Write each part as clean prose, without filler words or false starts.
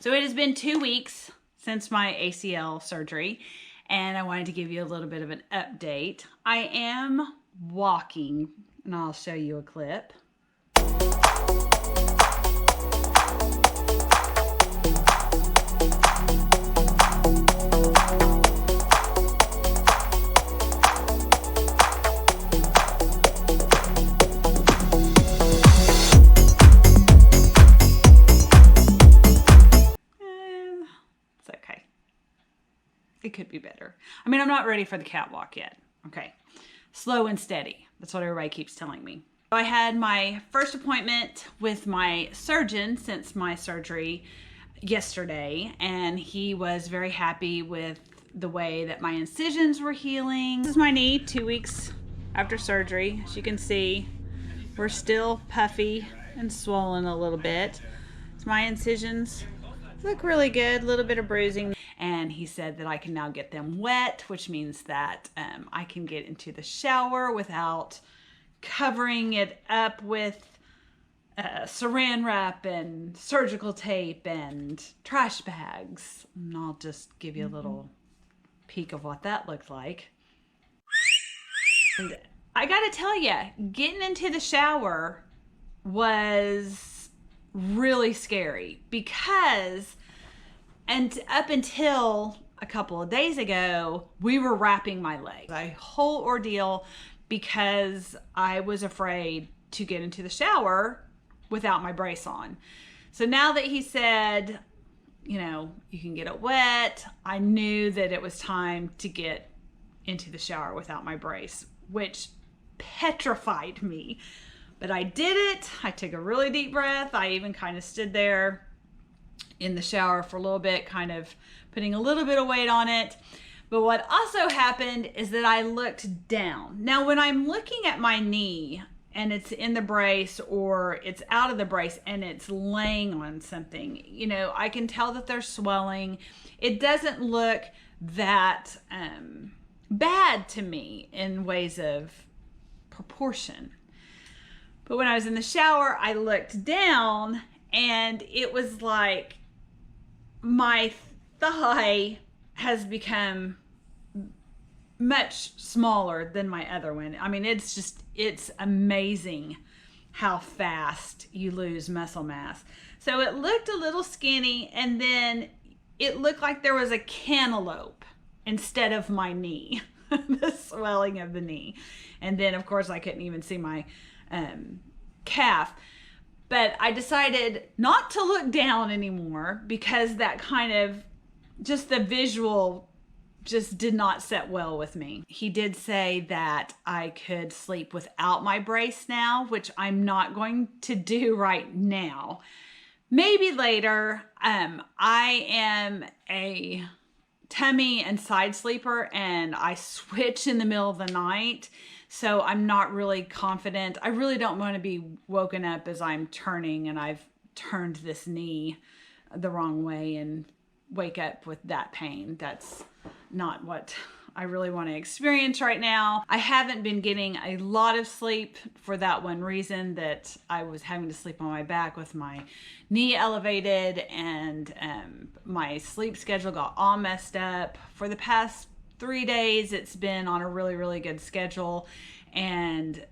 So it has been 2 weeks since my ACL surgery, and I wanted to give you a little bit of an update. I am walking, and I'll show you a clip. It's okay. It could be better. I mean, I'm not ready for the catwalk yet. Okay. Slow and steady. That's what everybody keeps telling me. I had my first appointment with my surgeon since my surgery yesterday, and he was very happy with the way that my incisions were healing. This is my knee 2 weeks after surgery. As you can see, we're still puffy and swollen a little bit. So my incisions look really good, a little bit of bruising. And he said that I can now get them wet, which means that I can get into the shower without covering it up with saran wrap and surgical tape and trash bags. And I'll just give you a little peek of what that looked like. And I gotta tell you, getting into the shower was really scary because up until a couple of days ago, we were wrapping my legs. A whole ordeal because I was afraid to get into the shower without my brace on. So now that he said, you know, you can get it wet, I knew that it was time to get into the shower without my brace, which petrified me. But I did it. I took a really deep breath. I even kind of stood there in the shower for a little bit, kind of putting a little bit of weight on it. But what also happened is that I looked down. Now, when I'm looking at my knee and it's in the brace or it's out of the brace and it's laying on something, you know, I can tell that there's swelling. It doesn't look that bad to me in ways of proportion. But when I was in the shower, I looked down and it was like my thigh has become much smaller than my other one. I mean, it's amazing how fast you lose muscle mass. So it looked a little skinny, and then it looked like there was a cantaloupe instead of my knee, the swelling of the knee. And then, of course, I couldn't even see my calf. But I decided not to look down anymore because that kind of, just the visual just did not set well with me. He did say that I could sleep without my brace now, which I'm not going to do right now. Maybe later. I am a tummy and side sleeper, and I switch in the middle of the night. So I'm not really confident. I really don't want to be woken up as I'm turning and I've turned this knee the wrong way and wake up with that pain. That's not what I really want to experience right now. I haven't been getting a lot of sleep for that one reason, that I was having to sleep on my back with my knee elevated, and my sleep schedule got all messed up. For the past 3 days, it's been on a really, really good schedule. And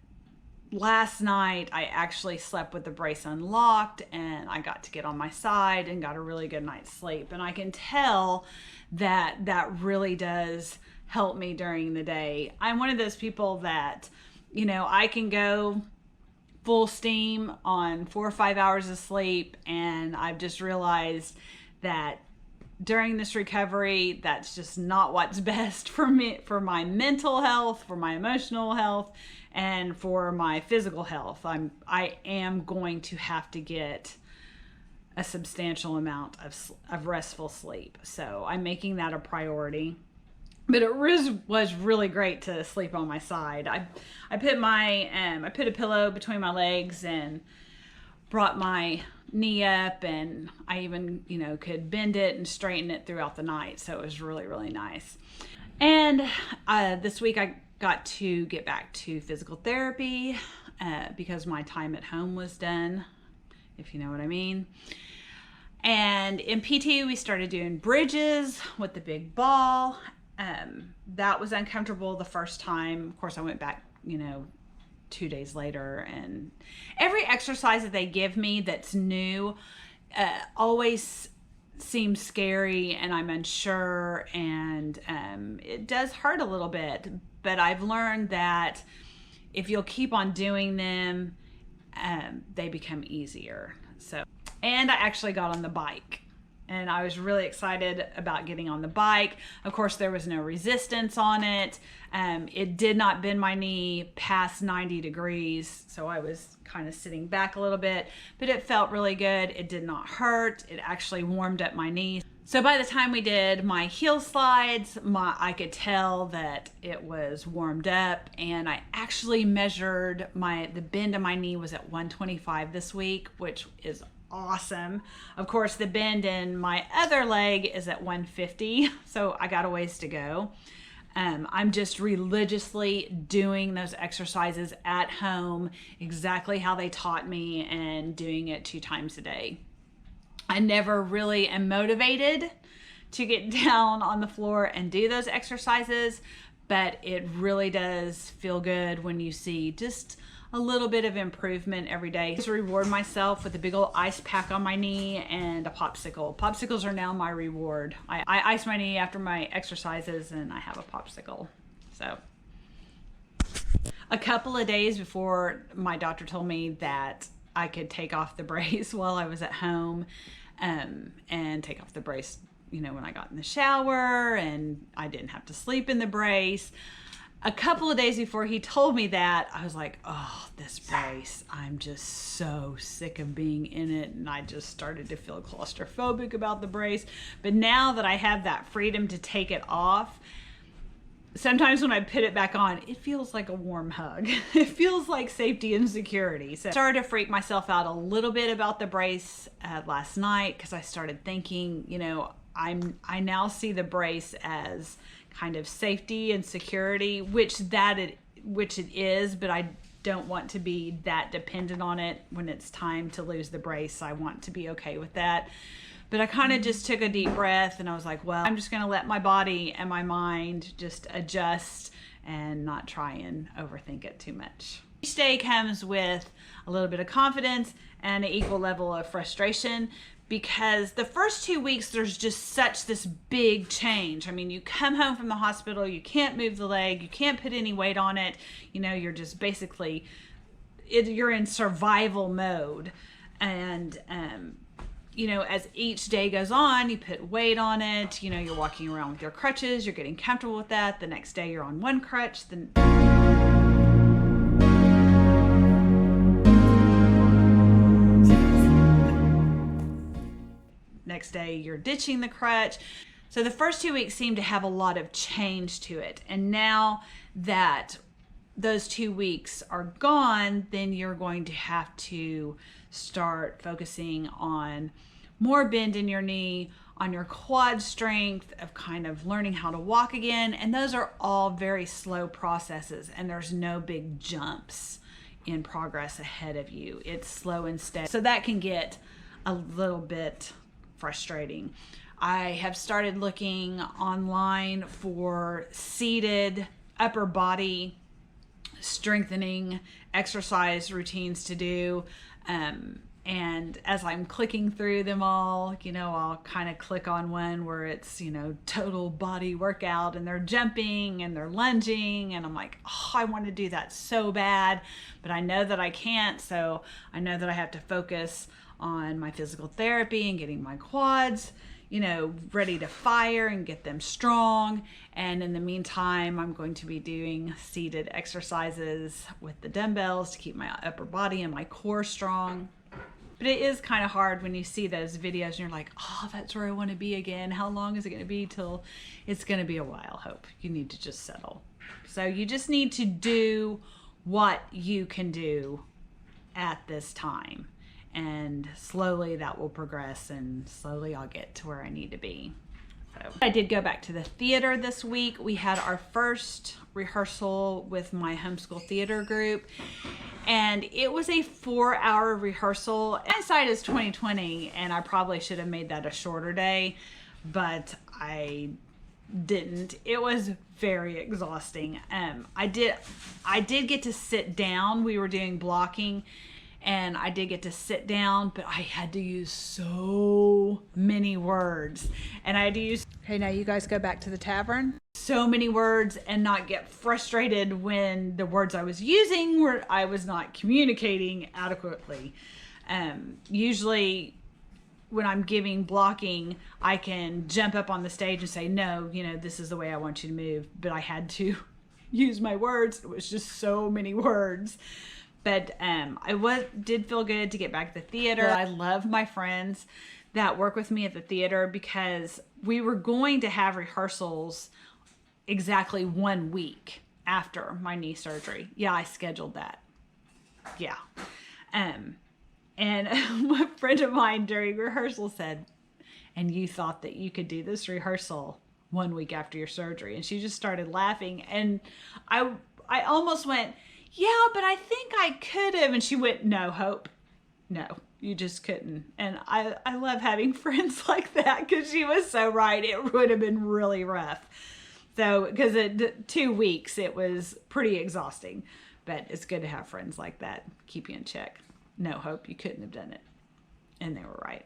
last night, I actually slept with the brace unlocked, and I got to get on my side and got a really good night's sleep. And I can tell that that really does help me during the day. I'm one of those people that, you know, I can go full steam on 4 or 5 hours of sleep, and I've just realized that during this recovery, that's just not what's best for me, for my mental health, for my emotional health, and for my physical health. I am going to have to get a substantial amount of restful sleep. So I'm making that a priority. But it was really great to sleep on my side. I put a pillow between my legs and brought my knee up, and I even, you know, could bend it and straighten it throughout the night. So it was really, really nice. And this week I got to get back to physical therapy because my time at home was done, if you know what I mean. And And in PT, we started doing bridges with the big ball. That was uncomfortable the first time. Of course, I went back, 2 days later, and every exercise that they give me that's new always seems scary, and I'm unsure, and it does hurt a little bit, but I've learned that if you'll keep on doing them, they become easier. And I actually got on the bike, and I was really excited about getting on the bike. Of course, there was no resistance on it. It did not bend my knee past 90 degrees, so I was kind of sitting back a little bit, but it felt really good. It did not hurt. It actually warmed up my knees. So by the time we did my heel slides, I could tell that it was warmed up, and I actually measured the bend of my knee was at 125 this week, which is awesome. Of course, the bend in my other leg is at 150, so I got a ways to go. I'm just religiously doing those exercises at home exactly how they taught me, and doing it 2 times a day. I never really am motivated to get down on the floor and do those exercises, but it really does feel good when you see just a little bit of improvement every day. I just reward myself with a big old ice pack on my knee and a popsicle. Popsicles are now my reward. I ice my knee after my exercises, and I have a popsicle. So a couple of days before my doctor told me that I could take off the brace while I was at home, and take off the brace, when I got in the shower, and I didn't have to sleep in the brace. A couple of days before he told me that, I was like, oh, this brace, I'm just so sick of being in it. And I just started to feel claustrophobic about the brace. But now that I have that freedom to take it off, sometimes when I put it back on, it feels like a warm hug. It feels like safety and security. So I started to freak myself out a little bit about the brace last night, because I started thinking, I now see the brace as kind of safety and security, which it is, but I don't want to be that dependent on it when it's time to lose the brace. I want to be okay with that. But I kind of just took a deep breath, and I was like, well, I'm just going to let my body and my mind just adjust and not try and overthink it too much. Each day comes with a little bit of confidence and an equal level of frustration, because the first 2 weeks, there's just such this big change. I mean, you come home from the hospital, you can't move the leg, you can't put any weight on it. You're just basically, you're in survival mode. And, as each day goes on, you put weight on it, you're walking around with your crutches, you're getting comfortable with that. The next day you're on one crutch, next day you're ditching the crutch. So the first 2 weeks seem to have a lot of change to it. And now that those 2 weeks are gone, then you're going to have to start focusing on more bend in your knee, on your quad strength, of kind of learning how to walk again. And those are all very slow processes, and there's no big jumps in progress ahead of you. It's slow and steady. So that can get a little bit frustrating. I have started looking online for seated upper body strengthening exercise routines to do. And as I'm clicking through them all, I'll kind of click on one where it's, total body workout, and they're jumping and they're lunging, and I'm like, oh, I want to do that so bad, but I know that I can't. So I know that I have to focus on my physical therapy and getting my quads, ready to fire and get them strong. And in the meantime, I'm going to be doing seated exercises with the dumbbells to keep my upper body and my core strong. But it is kind of hard when you see those videos and you're like, oh, that's where I want to be again. How long is it going to be till? It's going to be a while, Hope. You need to just settle. So you just need to do what you can do at this time. And slowly that will progress, and slowly I'll get to where I need to be. So I did go back to the theater this week. We had our first rehearsal with my homeschool theater group, And it was a 4-hour rehearsal. Hindsight is 2020, and I probably should have made that a shorter day, but I didn't. It was very exhausting. I did get to sit down. We were doing blocking, and I did get to sit down, but I had to use so many words. And I had to use, okay, now you guys go back to the tavern. So many words, and not get frustrated when the words I was using were, I was not communicating adequately. Usually when I'm giving blocking, I can jump up on the stage and say, no, this is the way I want you to move. But I had to use my words. It was just so many words. But did feel good to get back to the theater. I love my friends that work with me at the theater, because we were going to have rehearsals exactly 1 week after my knee surgery. Yeah, I scheduled that. Yeah. And a friend of mine during rehearsal said, and you thought that you could do this rehearsal 1 week after your surgery? And she just started laughing. And I almost went, yeah, but I think I could have. And she went, no, Hope, no, you just couldn't. And I love having friends like that, because she was so right. It would have been really rough. So, because 2 weeks, it was pretty exhausting. But it's good to have friends like that keep you in check. No, Hope, you couldn't have done it. And they were right.